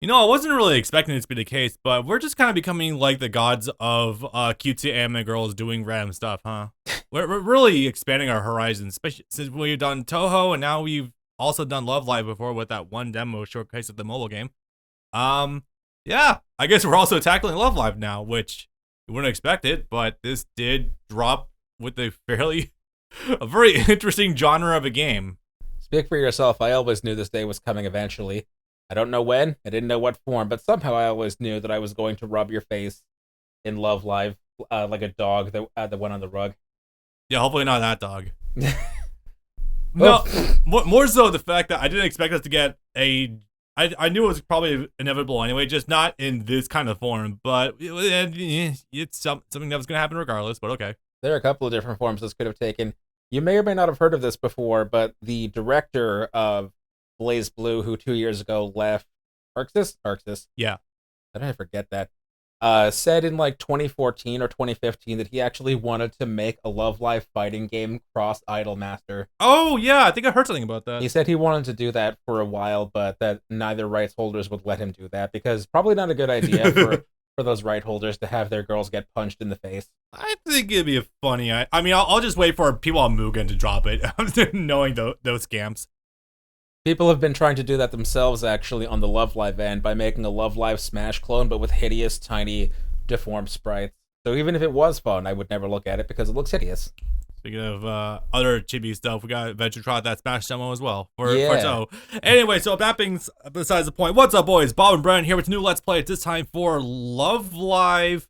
You know, I wasn't really expecting this to be the case, but we're just kind of becoming like the gods of cutesy anime girls doing random stuff, huh? We're really expanding our horizons, especially since we've done Toho and now we've also done Love Live before with that one demo showcase of the mobile game. Yeah, I guess we're also tackling Love Live now, which you wouldn't expect it, but this did drop with a a very interesting genre of a game. Speak for yourself. I always knew this day was coming eventually. I don't know when, I didn't know what form, but somehow I always knew that I was going to rub your face in Love Live like a dog that went on the rug. Yeah, hopefully not that dog. No, more so the fact that I didn't expect us to get I knew it was probably inevitable anyway, just not in this kind of form, but it's something that was going to happen regardless, but okay. There are a couple of different forms this could have taken. You may or may not have heard of this before, but the director of Blue, who 2 years ago left Arxis. Yeah. How did I forget that? Said in like 2014 or 2015 that he actually wanted to make a Love Live fighting game cross Idolmaster. Oh yeah, I think I heard something about that. He said he wanted to do that for a while, but that neither rights holders would let him do that because probably not a good idea for those right holders to have their girls get punched in the face. I think it'd be a funny. I mean, I'll just wait for people on Mugen to drop it, knowing those scamps. People have been trying to do that themselves, actually, on the Love Live end by making a Love Live Smash clone, but with hideous, tiny, deformed sprites. So even if it was fun, I would never look at it because it looks hideous. Speaking of other chibi stuff, we got Adventure Trot that Smash demo as well. For Toe. Anyway, so that being besides the point, what's up, boys? Bob and Brennan here with new Let's Play. At this time for Love Live.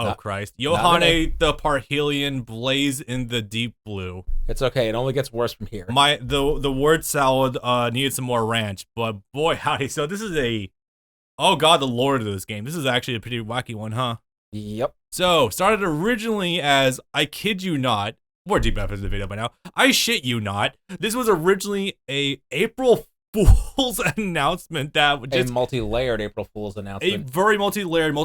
Oh, Christ. Yohane the Parhelion Blaze in the Deepblue. It's okay. It only gets worse from here. The word salad needed some more ranch, but boy, howdy. So this is oh god, the lord of this game. This is actually a pretty wacky one, huh? Yep. So, started originally as, I kid you not, we're deep enough into the video by now, I shit you not, this was originally a April Fool's announcement that just... A multi-layered April Fool's announcement. A very multi-layered,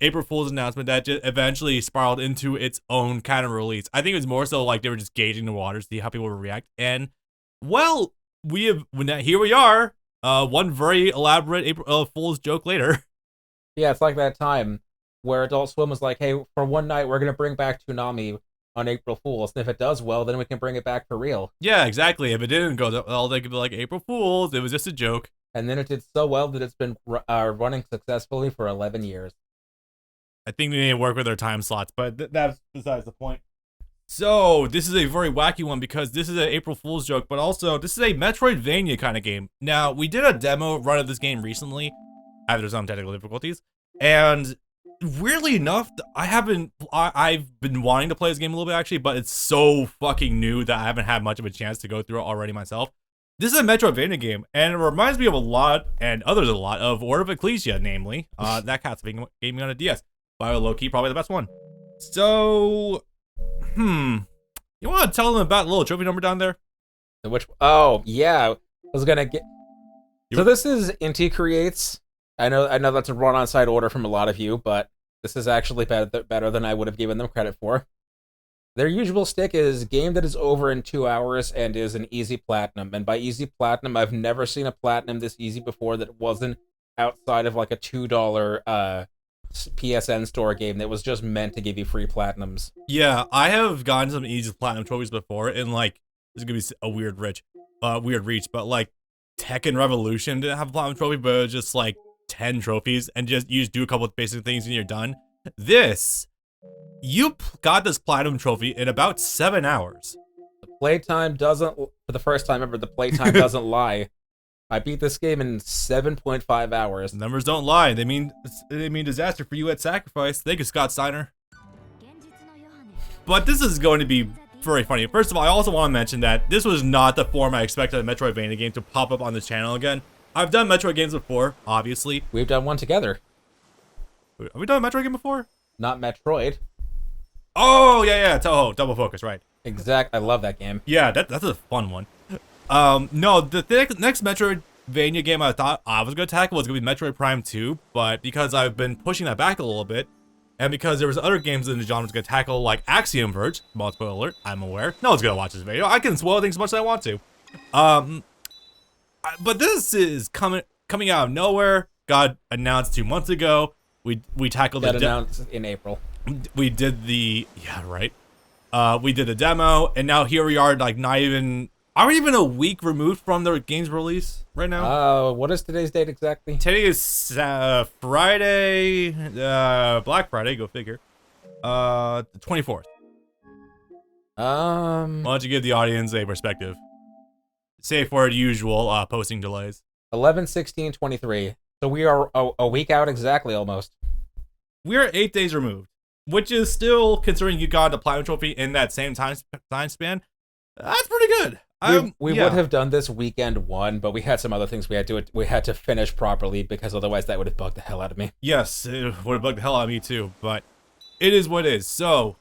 April Fool's announcement that just eventually spiraled into its own kind of release. I think it was more so like they were just gauging the waters, see how people would react. And, well, here we are, one very elaborate April Fool's joke later. Yeah, it's like that time where Adult Swim was like, hey, for one night, we're going to bring back Toonami on April Fool's. And if it does well, then we can bring it back for real. Yeah, exactly. If it didn't go well, they could be like, April Fool's, it was just a joke. And then it did so well that it's been running successfully for 11 years. I think they need to work with their time slots, but that's besides the point. So, this is a very wacky one because this is an April Fool's joke, but also, this is a Metroidvania kind of game. Now, we did a demo run of this game recently, after some technical difficulties, and weirdly enough, I've been wanting to play this game a little bit actually, but it's so fucking new that I haven't had much of a chance to go through it already myself. This is a Metroidvania game, and it reminds me of a lot, and others a lot, of Order of Ecclesia, namely, that Castlevania game on a DS. Bio low-key, probably the best one. So, you want to tell them about the little trophy number down there? Oh, yeah, I was gonna get... So this is Inti Creates. I know that's a run-on-side order from a lot of you, but this is actually better than I would have given them credit for. Their usual stick is game that is over in 2 hours and is an easy platinum. And by easy platinum, I've never seen a platinum this easy before that wasn't outside of like a $2 PSN store game that was just meant to give you free platinums. Yeah, I have gotten some easy platinum trophies before, and like, this is gonna be a weird reach, but like, Tekken Revolution didn't have a platinum trophy, but it was just like 10 trophies, and you just do a couple of basic things and you're done. You got this platinum trophy in about 7 hours. The playtime doesn't, for the first time ever, the playtime doesn't lie. I beat this game in 7.5 hours. The numbers don't lie. They mean disaster for you at Sacrifice. Thank you, Scott Steiner. But this is going to be very funny. First of all, I also want to mention that this was not the form I expected a Metroidvania game to pop up on this channel again. I've done Metroid games before, obviously. We've done one together. Have we done a Metroid game before? Not Metroid. Oh, yeah, Toho, Double Focus, right. I love that game. Yeah, that's a fun one. No, the next Metroidvania game I thought I was going to tackle was going to be Metroid Prime 2, but because I've been pushing that back a little bit, and because there was other games in the genre I was going to tackle, like Axiom Verge, small spoiler alert, I'm aware. No one's going to watch this video. I can spoil things as much as I want to. But this is coming coming out of nowhere. Got announced 2 months ago. We tackled Got announced in April. We did the we did a demo, and now here we are, like not even. Are we even a week removed from the game's release right now? What is today's date exactly? Today is Friday, Black Friday. Go figure. The 24th. Why don't you give the audience a perspective? Safe word usual posting delays. 11/16/23. So we are a week out exactly, almost. We are 8 days removed, which is still, considering you got the platinum trophy in that same time span, that's pretty good. We would have done this weekend one, but we had some other things we had to finish properly, because otherwise that would have bugged the hell out of me. Yes, it would have bugged the hell out of me too, but it is what it is. So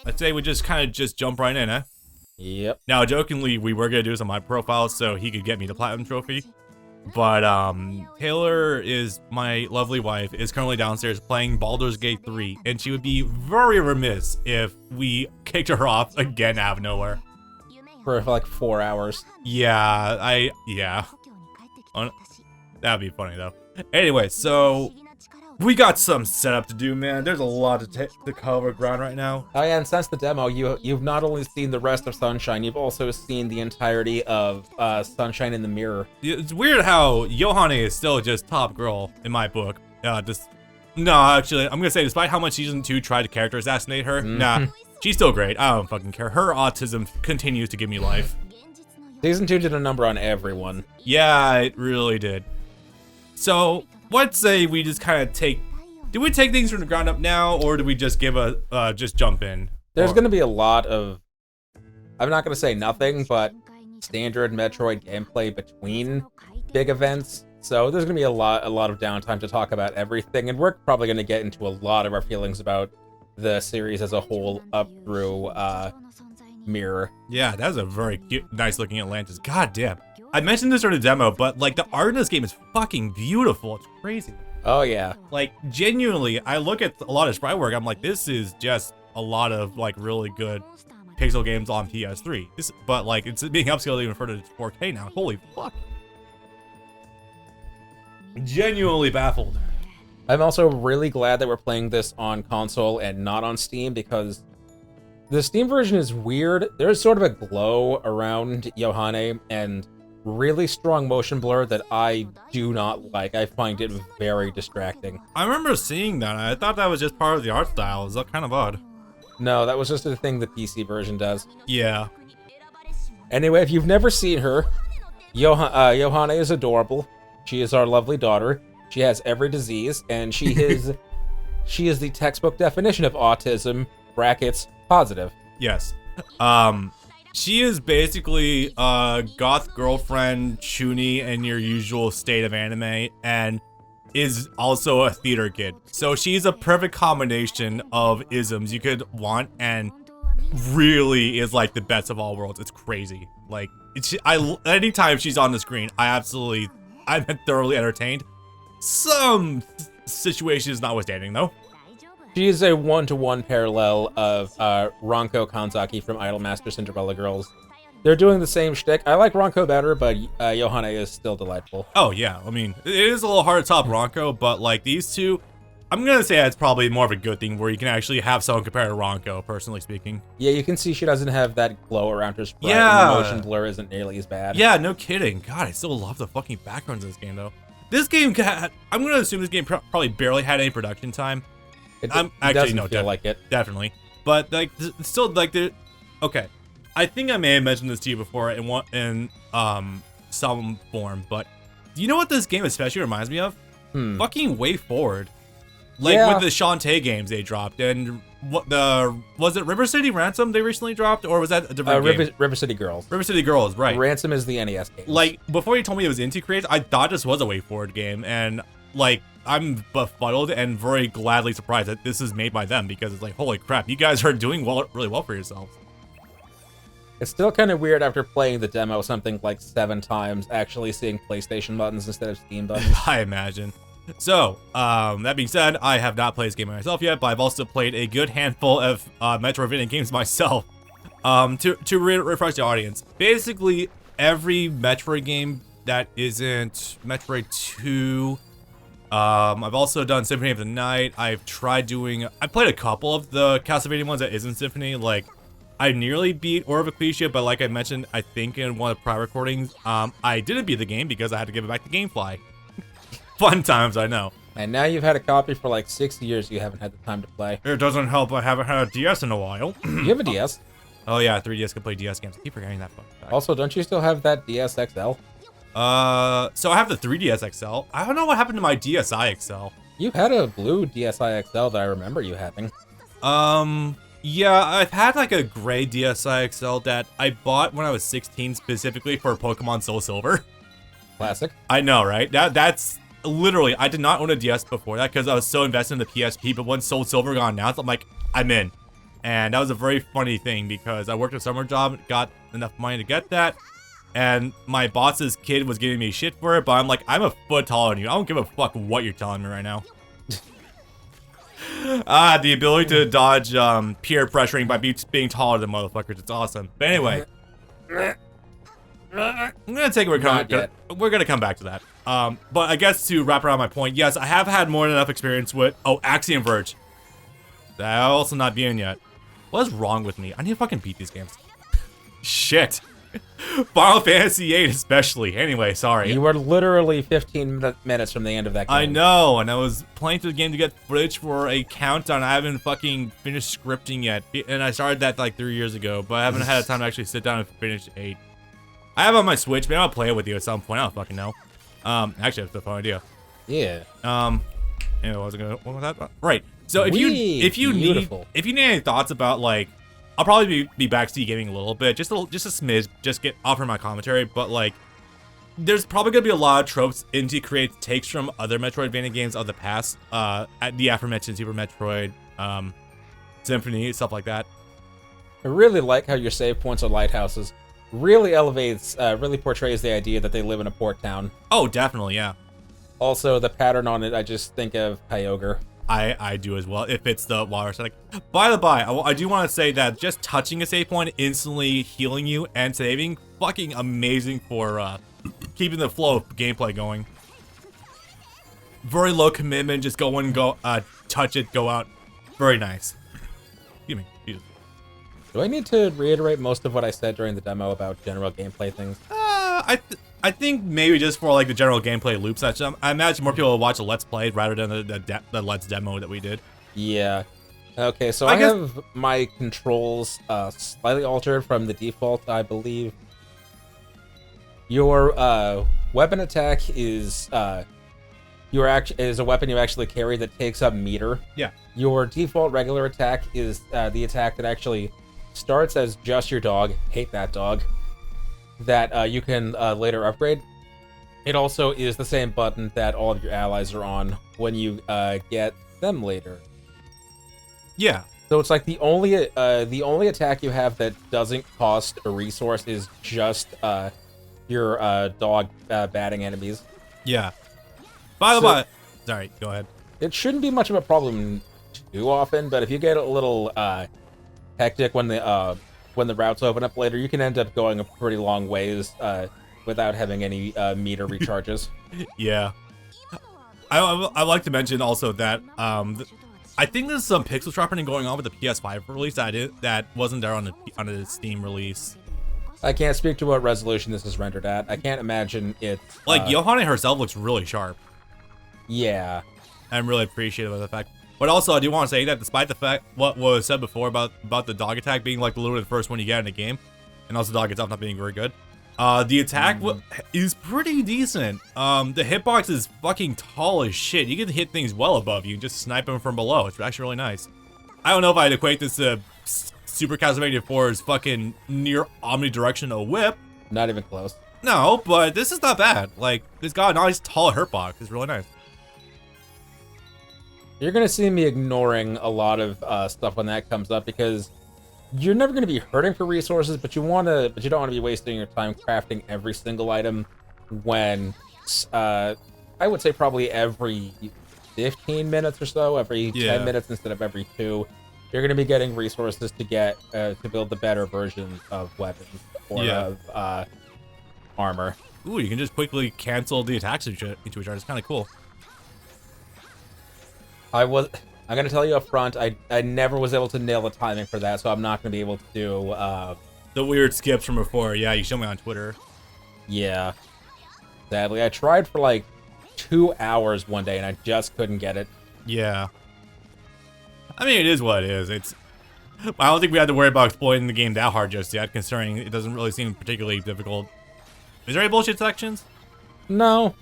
I'd say we just kind of jump right in, eh? Yep. Now, jokingly, we were gonna do this on my profile so he could get me the platinum trophy, but Taylor, is my lovely wife, is currently downstairs playing Baldur's Gate 3, and she would be very remiss if we kicked her off again out of nowhere. For like 4 hours. Yeah, that'd be funny though. Anyway, so we got some setup to do, man. There's a lot to cover ground right now. Oh yeah, and since the demo, you've not only seen the rest of Sunshine, you've also seen the entirety of Sunshine in the Mirror. It's weird how Yohane is still just top girl in my book. No, actually, I'm gonna say, despite how much season 2 tried to character assassinate her, nah, she's still great. I don't fucking care. Her autism continues to give me life. Season 2 did a number on everyone. Yeah, it really did. So let's say we just kind of do we take things from the ground up now, or do we just just jump in? There's going to be a lot of, I'm not going to say nothing, but standard Metroid gameplay between big events. So there's going to be a lot of downtime to talk about everything, and we're probably going to get into a lot of our feelings about the series as a whole up through Mirror. Yeah, that was a very cute, nice looking Atlantis. God damn. I mentioned this during the demo, but like the art in this game is fucking beautiful. It's crazy. Oh yeah. Like genuinely, I look at a lot of sprite work, I'm like, this is just a lot of like really good pixel games on PS3. But like it's being upscaled even further to 4K now. Holy fuck. Genuinely baffled. I'm also really glad that we're playing this on console and not on Steam, because the Steam version is weird. There's sort of a glow around Yohane and really strong motion blur that I do not like. I find it very distracting. I remember seeing that. I thought that was just part of the art style. Is that kind of odd? No, that was just a thing the PC version does. Yeah. Anyway, if you've never seen her, Yohane is adorable. She is our lovely daughter. She has every disease, and she is the textbook definition of autism, brackets, positive. Yes. She is basically a goth girlfriend, Chuni, and your usual state of anime, and is also a theater kid. So she's a perfect combination of isms you could want, and really is like the best of all worlds. It's crazy. Like, anytime she's on the screen, I'm thoroughly entertained. Some situations notwithstanding, though. She is a one-to-one parallel of Ronko Kanzaki from Idolmaster Cinderella Girls. They're doing the same shtick. I like Ronko better, but Yohane is still delightful. Oh, yeah. I mean, it is a little hard to top Ronko, but like these two, I'm going to say it's probably more of a good thing where you can actually have someone compare to Ronko, personally speaking. Yeah, you can see she doesn't have that glow around her sprite. Yeah. And the motion blur isn't nearly as bad. Yeah, no kidding. God, I still love the fucking backgrounds in this game, though. This game, I'm going to assume this game probably barely had any production time. It doesn't feel like it. Definitely. But like, still, like, okay. I think I may have mentioned this to you before in some form, but do you know what this game especially reminds me of? Fucking Way Forward. Like with the Shantae games they dropped, and was it River City Ransom they recently dropped, or was that a different game? River City Girls. River City Girls, right. Ransom is the NES game. Like, before you told me it was Inti Creates, I thought this was a Way Forward game, and like, I'm befuddled and very gladly surprised that this is made by them, because it's like, holy crap, you guys are doing really well for yourselves. It's still kind of weird after playing the demo something like 7 times, actually seeing PlayStation buttons instead of Steam buttons. I imagine. So, that being said, I have not played this game myself yet, but I've also played a good handful of Metroidvania games myself. To refresh the audience, basically every Metroid game that isn't Metroid 2. I've also done Symphony of the Night. I played a couple of the Castlevania ones that isn't Symphony. Like, I nearly beat Orb of Ecclesia, but like I mentioned, I think in one of the prior recordings, I didn't beat the game because I had to give it back to GameFly. Fun times, I know. And now you've had a copy for like 6 years. You haven't had the time to play. It doesn't help. I haven't had a DS in a while. You have a DS? Oh yeah, 3DS can play DS games. I keep forgetting that fun fact. Also, don't you still have that DS XL? So I have the 3DS XL. I don't know what happened to my DSi XL. You had a blue DSi XL that I remember you having. Yeah, I've had like a gray DSi XL that I bought when I was 16 specifically for Pokemon Soul Silver. Classic. I know, right? That's literally, I did not own a DS before that because I was so invested in the PSP, but when Soul Silver got announced, I'm like, I'm in. And that was a very funny thing because I worked a summer job, got enough money to get that. And my boss's kid was giving me shit for it, but I'm like, I'm a foot taller than you. I don't give a fuck what you're telling me right now. The ability to dodge peer pressuring by being taller than motherfuckers. It's awesome. But anyway, I'm gonna take it. We're gonna come back to that. But I guess to wrap around my point, yes, I have had more than enough experience with Axiom Verge. That'll also not be in yet. What is wrong with me? I need to fucking beat these games. Shit. Final Fantasy VIII especially. Anyway, sorry. You were literally 15 minutes from the end of that game. I know, and I was playing through the game to get footage for a countdown. I haven't fucking finished scripting yet, and I started that like 3 years ago, but I haven't had time to actually sit down and finish 8. I have it on my Switch, maybe I'll play it with you at some point. I don't fucking know. Actually, that's a fun idea. Yeah. Anyway, what was that? Right. So if you need any thoughts about like, I'll probably be backseat gaming a little bit, just a smidge, just offer my commentary. But like, there's probably gonna be a lot of tropes Inti creates takes from other Metroidvania games of the past, at the aforementioned Super Metroid, Symphony, stuff like that. I really like how your save points are lighthouses. Really really portrays the idea that they live in a port town. Oh, definitely, yeah. Also, the pattern on it, I just think of Kyogre. I do as well, if it's the water aesthetic. By the by, I do want to say that just touching a save point, instantly healing you and saving, fucking amazing for keeping the flow of gameplay going. Very low commitment, just go in, touch it, go out. Very nice. Excuse me. Do I need to reiterate most of what I said during the demo about general gameplay things? I think maybe just for like the general gameplay loops. I imagine more people will watch a Let's Play rather than the Let's demo that we did. Yeah. Okay, so I have my controls slightly altered from the default, I believe. Your weapon attack is a weapon you actually carry that takes up meter. Yeah. Your default regular attack is the attack that actually starts as just your dog. Hate that dog. That you can later upgrade. It also is the same button that all of your allies are on when you get them later. Yeah. So it's like the only attack you have that doesn't cost a resource is just your dog batting enemies. Yeah. By the way, sorry, go ahead. It shouldn't be much of a problem too often, but if you get a little hectic when the routes open up later, you can end up going a pretty long ways without having any meter recharges. Yeah. I'd like to mention also that I think there's some pixel sharpening going on with the PS5 release that wasn't there on the Steam release. I can't speak to what resolution this is rendered at. I can't imagine it's... Like, Yohane herself looks really sharp. Yeah. I'm really appreciative of the fact. But also, I do want to say that despite the fact what was said before about the dog attack being like literally the first one you get in the game, and also the dog itself not being very good, the attack is pretty decent. The hitbox is fucking tall as shit. You can hit things well above you and just snipe them from below. It's actually really nice. I don't know if I'd equate this to Super Castlevania 4's fucking near omnidirectional whip. Not even close. No, but this is not bad. Like, it's got a nice tall hitbox. It's really nice. You're gonna see me ignoring a lot of stuff when that comes up because you're never gonna be hurting for resources, but you don't want to be wasting your time crafting every single item when I would say probably every 15 minutes or so, every 10 minutes instead of every 2, you're gonna be getting resources to get to build the better versions of weapons or of armor. Ooh, you can just quickly cancel the attacks into each other. It's kind of cool. I'm gonna tell you up front, I never was able to nail the timing for that, so I'm not gonna be able to do the weird skips from before. Yeah, you showed me on Twitter. Yeah. Sadly, I tried for like 2 hours one day and I just couldn't get it. Yeah. I mean, it is what it is. I don't think we had to worry about exploiting the game that hard just yet, considering it doesn't really seem particularly difficult. Is there any bullshit sections? No.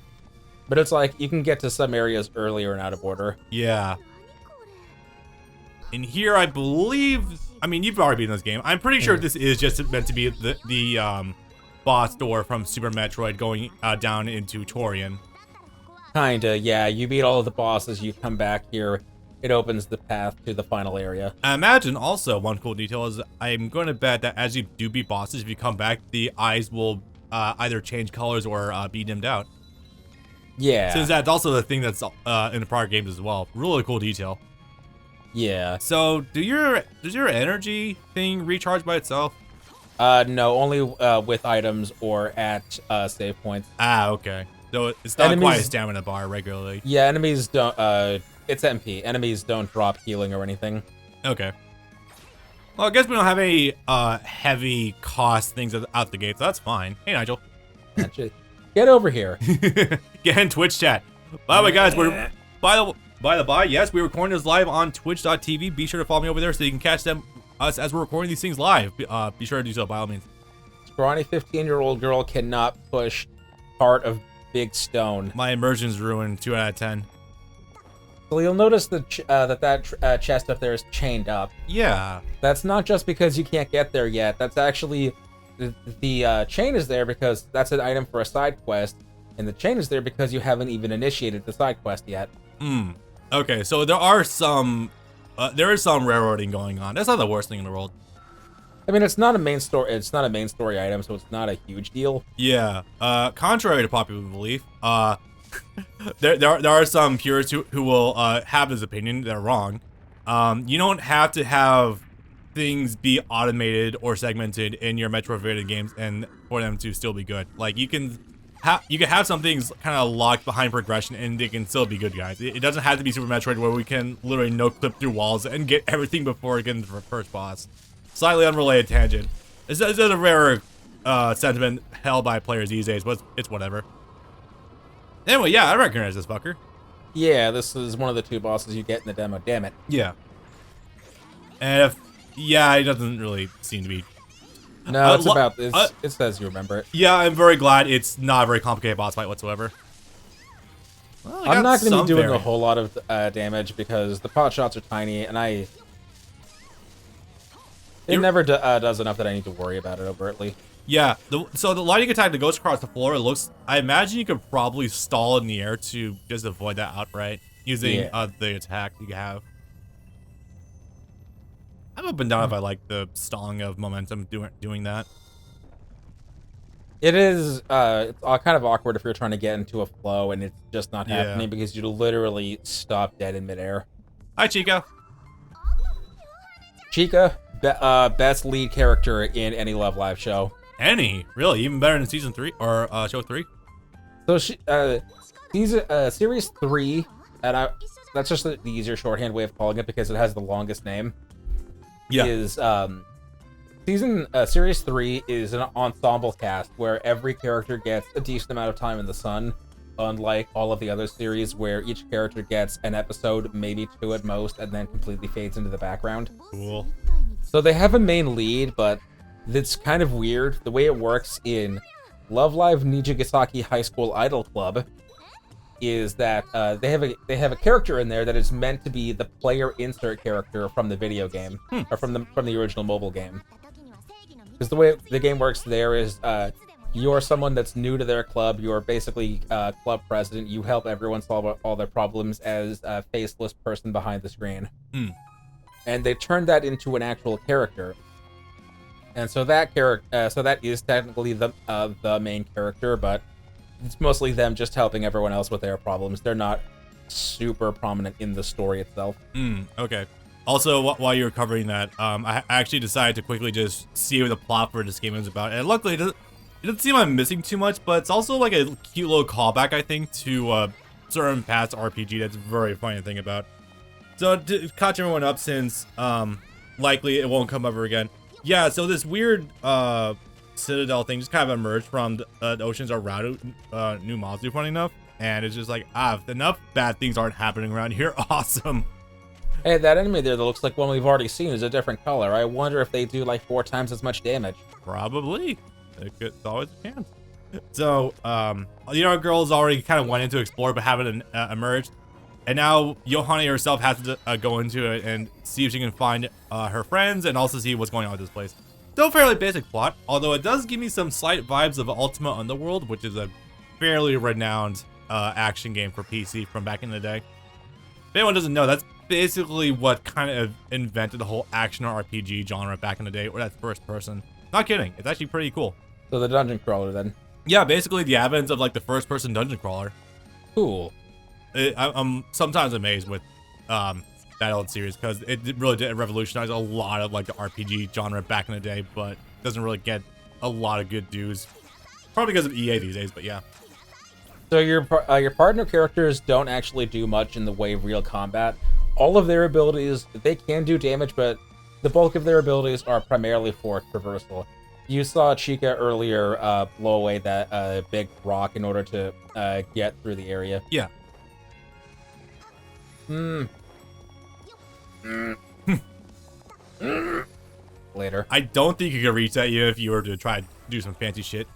But it's like, you can get to some areas earlier and out of order. Yeah. In here, I believe... I mean, you've already beaten this game. I'm pretty sure this is just meant to be the boss door from Super Metroid going down into Torian. Kinda, yeah. You beat all of the bosses, you come back here, it opens the path to the final area. I imagine also one cool detail is I'm going to bet that as you do beat bosses, if you come back, the eyes will either change colors or be dimmed out. Yeah. Since that's also the thing that's in the prior games as well. Really cool detail. Yeah. So, does your energy thing recharge by itself? No, only with items or at save points. Ah, okay. So it's not quite a stamina bar regularly. Yeah, enemies don't, it's MP. Enemies don't drop healing or anything. Okay. Well, I guess we don't have any heavy cost things out the gate, so that's fine. Hey, Nigel. Actually, get over here. Get in Twitch chat. By the way, guys, we're by the by, yes, we're recording this live on Twitch.tv. Be sure to follow me over there so you can catch us as we're recording these things live. Be sure to do so by all means. Scrawny 15-year-old girl cannot push part of big stone. My immersion's ruined. 2 out of 10. So you'll notice that chest up there is chained up. Yeah. That's not just because you can't get there yet. That's actually the chain is there because that's an item for a side quest, and the chain is there because you haven't even initiated the side quest yet. Hmm. Okay, so there is some railroading going on. That's not the worst thing in the world. I mean, it's not a main story. It's not a main story item, so it's not a huge deal. Yeah. Contrary to popular belief, there are some purists who will have this opinion. They're wrong. You don't have to have things be automated or segmented in your Metroidvania games and for them to still be good. Like you can have some things kind of locked behind progression and they can still be good, guys. It doesn't have to be Super Metroid where we can literally no-clip through walls and get everything before getting to the first boss. Slightly unrelated tangent. It's a rare sentiment held by players these days, but it's whatever. Anyway, yeah, I recognize this fucker. Yeah, this is one of the 2 bosses you get in the demo, damn it. Yeah. And it doesn't really seem to be... No, it says you remember it. Yeah, I'm very glad it's not a very complicated boss fight whatsoever. Well, I'm not going to be doing a whole lot of damage because the pot shots are tiny, and it never does enough that I need to worry about it overtly. Yeah, so the lightning attack that goes across the floor, I imagine you could probably stall in the air to just avoid that outright using the attack you have. I'm up and down if I like the stalling of momentum doing that. It is it's kind of awkward if you're trying to get into a flow and it's just not happening because you literally stop dead in midair. Hi, Chica. Chica, best lead character in any Love Live show. Any? Really? Even better than season 3 or show 3? So series 3, and that's just the easier shorthand way of calling it because it has the longest name. Yeah. Is series 3 is an ensemble cast where every character gets a decent amount of time in the sun, unlike all of the other series where each character gets an episode, maybe 2 at most, and then completely fades into the background. Cool. So they have a main lead, but it's kind of weird. The way it works in Love Live Nijigasaki High School Idol Club is that they have a character in there that is meant to be the player insert character from the video game or from the original mobile game. Because the way the game works there is you're someone that's new to their club. You're basically club president. You help everyone solve all their problems as a faceless person behind the screen. And they turned that into an actual character. And so that that is technically the main character, but it's mostly them just helping everyone else with their problems. They're not super prominent in the story itself. Okay. Also, while you were covering that, I actually decided to quickly just see what the plot for this game is about. And luckily, It doesn't seem I'm missing too much, but it's also like a cute little callback, I think, to certain past RPG that's very funny to think about. So to catch everyone up, since likely it won't come ever again. Yeah, so this weird citadel thing just kind of emerged from the oceans around New Mazu, funny enough. And it's just like, enough bad things aren't happening around here. Awesome. Hey, that enemy there that looks like one we've already seen is a different color. I wonder if they do like 4 times as much damage. Probably. It's always a chance. So, girls already kind of went in to explore but haven't emerged. And now Yohane herself has to go into it and see if she can find her friends and also see what's going on with this place. Still fairly basic plot, although it does give me some slight vibes of Ultima Underworld, which is a fairly renowned action game for PC from back in the day. If anyone doesn't know, that's basically what kind of invented the whole action RPG genre back in the day, or that first person. Not kidding, it's actually pretty cool. So the dungeon crawler then. Yeah, basically the advent of like the first person dungeon crawler. Cool. I'm sometimes amazed with that old series because it really did revolutionize a lot of like the RPG genre back in the day, but doesn't really get a lot of good dues. Probably because of EA these days, but yeah. So your partner characters don't actually do much in the way of real combat. All of their abilities, they can do damage, but the bulk of their abilities are primarily for traversal. You saw Chica earlier blow away that big rock in order to get through the area. Yeah. Later. I don't think you could reach that if you were to try to do some fancy shit.